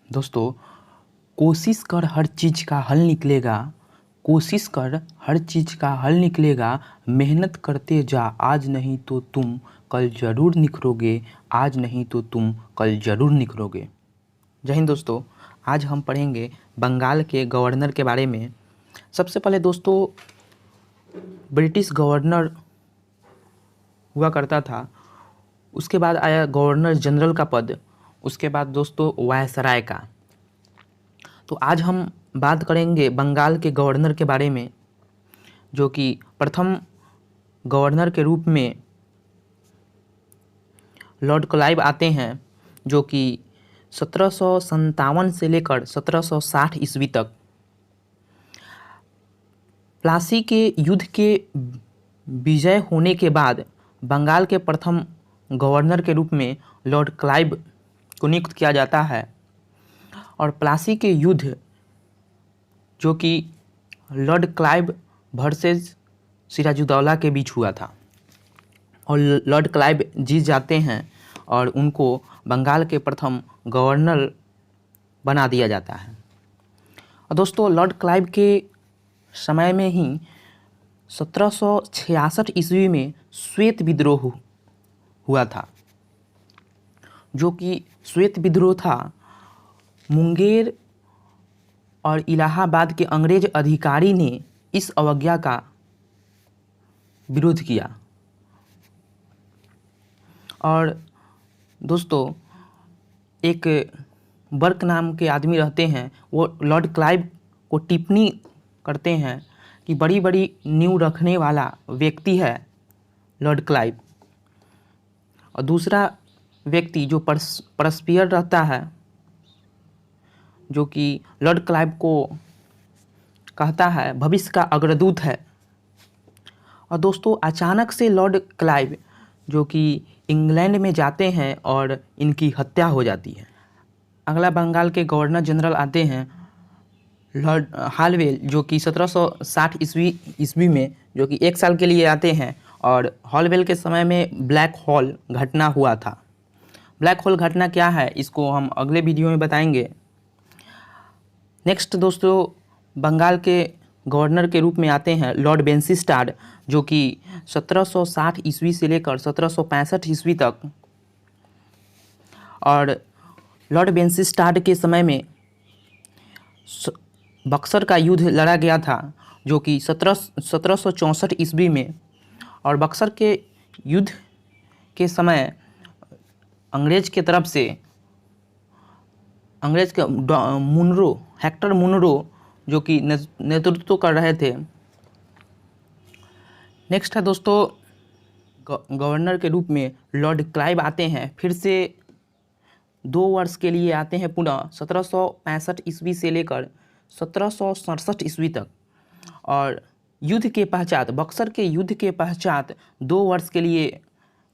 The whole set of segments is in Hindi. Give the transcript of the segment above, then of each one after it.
दोस्तों, कोशिश कर हर चीज़ का हल निकलेगा। कोशिश कर हर चीज़ का हल निकलेगा। मेहनत करते जा, आज नहीं तो तुम कल ज़रूर निखरोगे। आज नहीं तो तुम कल ज़रूर निखरोगे। जय हिंद दोस्तों। आज हम पढ़ेंगे बंगाल के गवर्नर के बारे में। सबसे पहले दोस्तों, ब्रिटिश गवर्नर हुआ करता था। उसके बाद आया गवर्नर जनरल का पद। उसके बाद दोस्तों वायसराय का। तो आज हम बात करेंगे बंगाल के गवर्नर के बारे में, जो कि प्रथम गवर्नर के रूप में लॉर्ड क्लाइव आते हैं, जो कि 1757 से लेकर 1760 ईस्वी तक प्लासी के युद्ध के विजय होने के बाद बंगाल के प्रथम गवर्नर के रूप में लॉर्ड क्लाइव को नियुक्त किया जाता है। और प्लासी के युद्ध, जो कि लॉर्ड क्लाइव वर्सेस सिराजुद्दौला के बीच हुआ था, और लॉर्ड क्लाइव जीत जाते हैं और उनको बंगाल के प्रथम गवर्नर बना दिया जाता है। और दोस्तों, लॉर्ड क्लाइव के समय में ही 1766 ईस्वी में श्वेत विद्रोह हुआ था, जो कि श्वेत विद्रोह था मुंगेर और इलाहाबाद के अंग्रेज अधिकारी ने इस अवज्ञा का विरोध किया। और दोस्तों, एक बर्क नाम के आदमी रहते हैं, वो लॉर्ड क्लाइव को टिप्पणी करते हैं कि बड़ी बड़ी नींव रखने वाला व्यक्ति है लॉर्ड क्लाइव। और दूसरा व्यक्ति जो परस्पियर रहता है, जो कि लॉर्ड क्लाइव को कहता है भविष्य का अग्रदूत है। और दोस्तों, अचानक से लॉर्ड क्लाइव जो कि इंग्लैंड में जाते हैं और इनकी हत्या हो जाती है। अगला बंगाल के गवर्नर जनरल आते हैं लॉर्ड हॉलवेल, जो कि 1760 ईस्वी में, जो कि 1 साल के लिए आते हैं। और हॉलवेल के समय में ब्लैक होल घटना हुआ था। ब्लैक होल घटना क्या है, इसको हम अगले वीडियो में बताएंगे। नेक्स्ट दोस्तों, बंगाल के गवर्नर के रूप में आते हैं लॉर्ड बेंसिस्टाड, जो कि 1760 ईस्वी से लेकर 1765 ईस्वी तक। और लॉर्ड बेंसिस्टाड के समय में बक्सर का युद्ध लड़ा गया था, जो कि 1764 ईस्वी में। और बक्सर के युद्ध के समय अंग्रेज के तरफ से अंग्रेज के हेक्टर मुनरो, जो कि नेतृत्व कर रहे थे। नेक्स्ट है दोस्तों, गवर्नर के रूप में लॉर्ड क्लाइव आते हैं। फिर से 2 वर्ष के लिए आते हैं पुनः 1765 ईस्वी से लेकर 1767 ईस्वी तक। और युद्ध के पश्चात, बक्सर के युद्ध के पश्चात 2 वर्ष के लिए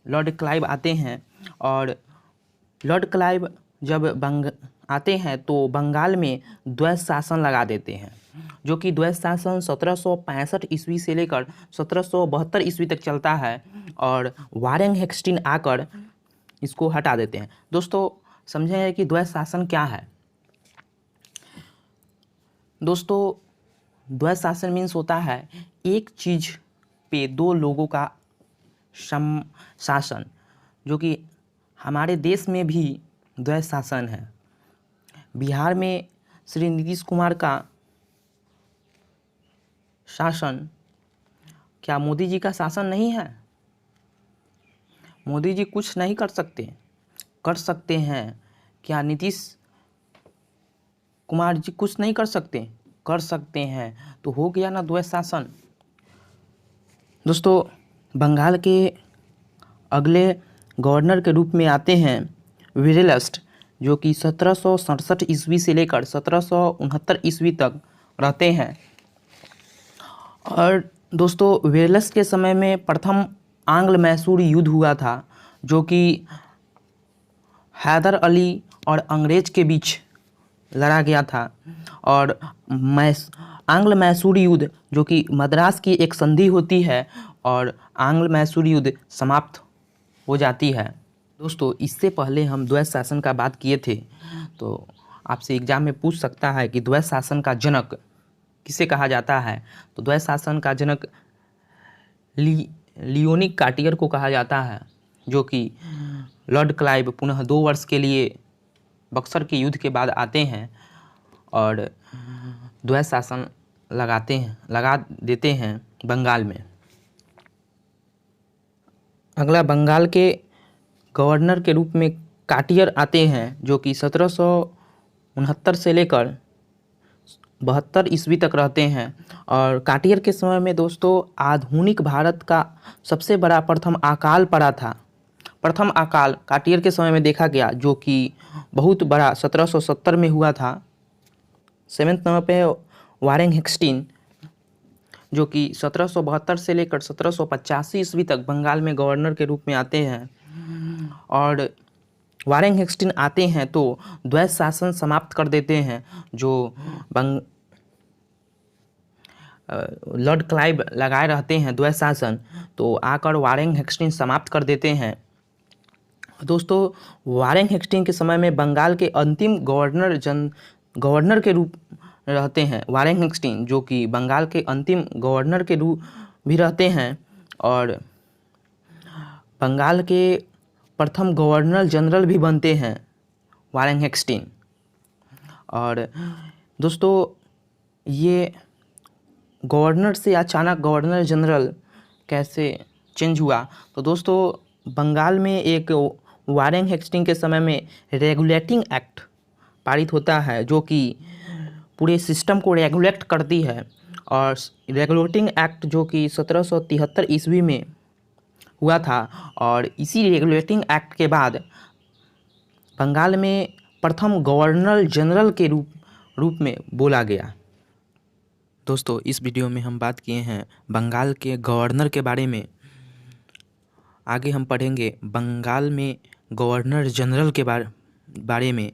लॉर्ड क्लाइव आते हैं। और लॉर्ड क्लाइव जब आते हैं तो बंगाल में द्वैत शासन लगा देते हैं, जो कि द्वैत शासन 1765 ईस्वी से लेकर 1772 ईस्वी तक चलता है। और वारेन हेस्टिंग आकर इसको हटा देते हैं। दोस्तों, समझें कि द्वैत शासन क्या है। दोस्तों, द्वैत शासन मीन्स होता है एक चीज़ पे 2 लोगों का शासन, जो कि हमारे देश में भी द्वैत शासन है। बिहार में श्री नीतीश कुमार का शासन, क्या मोदी जी का शासन नहीं है? मोदी जी कुछ नहीं कर सकते हैं। क्या नीतीश कुमार जी कुछ नहीं कर सकते हैं? तो हो गया ना द्वैत शासन। दोस्तों, बंगाल के अगले गवर्नर के रूप में आते हैं वीरेलस्ट, जो कि 1767 ईस्वी से लेकर 1769 ईस्वी तक रहते हैं। और दोस्तों, वीरेलस्ट के समय में प्रथम आंग्ल मैसूर युद्ध हुआ था, जो कि हैदर अली और अंग्रेज के बीच लड़ा गया था। और आंग्ल मैसूर युद्ध, जो कि मद्रास की एक संधि होती है, और आंग्ल मैसूर युद्ध समाप्त हो जाती है। दोस्तों, इससे पहले हम द्वैत शासन का बात किए थे, तो आपसे एग्जाम में पूछ सकता है कि द्वैत शासन का जनक किसे कहा जाता है। तो द्वैत शासन का जनक लियोनिक कार्टियर को कहा जाता है, जो कि लॉर्ड क्लाइव पुनः 2 वर्ष के लिए बक्सर के युद्ध के बाद आते हैं और द्वैत शासन लगा देते हैं बंगाल में। अगला बंगाल के गवर्नर के रूप में कार्टियर आते हैं, जो कि 1769 से लेकर 72 ईस्वी तक रहते हैं। और कार्टियर के समय में दोस्तों आधुनिक भारत का सबसे बड़ा प्रथम अकाल पड़ा था। प्रथम अकाल कार्टियर के समय में देखा गया, जो कि बहुत बड़ा 1770 में हुआ था। 7वें नंबर पे वारेन हेस्टिंग, जो कि 1772 से लेकर 1785 ईस्वी तक बंगाल में गवर्नर के रूप में आते हैं। और वारेन हेस्टिंग आते हैं तो द्वैत शासन समाप्त कर देते हैं, जो लॉर्ड क्लाइव लगाए रहते हैं द्वैत शासन, तो आकर वारेन हेस्टिंग समाप्त कर देते हैं। दोस्तों वारेन हेस्टिंग के समय में बंगाल के अंतिम गवर्नर के रूप रहते हैं वारेन हेस्टिंग, जो कि बंगाल के अंतिम गवर्नर के रूप भी रहते हैं और बंगाल के प्रथम गवर्नर जनरल भी बनते हैं वारेन हेस्टिंग। और दोस्तों ये गवर्नर से अचानक गवर्नर जनरल कैसे चेंज हुआ, तो दोस्तों बंगाल में एक वारेन हेस्टिंग के समय में रेगुलेटिंग एक्ट पारित होता है, जो कि पूरे सिस्टम को रेगुलेट करती है। और रेगुलेटिंग एक्ट जो कि 1773 ईस्वी में हुआ था, और इसी रेगुलेटिंग एक्ट के बाद बंगाल में प्रथम गवर्नर जनरल के रूप में बोला गया। दोस्तों इस वीडियो में हम बात किए हैं बंगाल के गवर्नर के बारे में। आगे हम पढ़ेंगे बंगाल में गवर्नर जनरल के बारे में।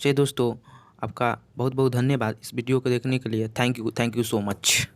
चलिए दोस्तों, आपका बहुत बहुत धन्यवाद इस वीडियो को देखने के लिए। Thank you so much.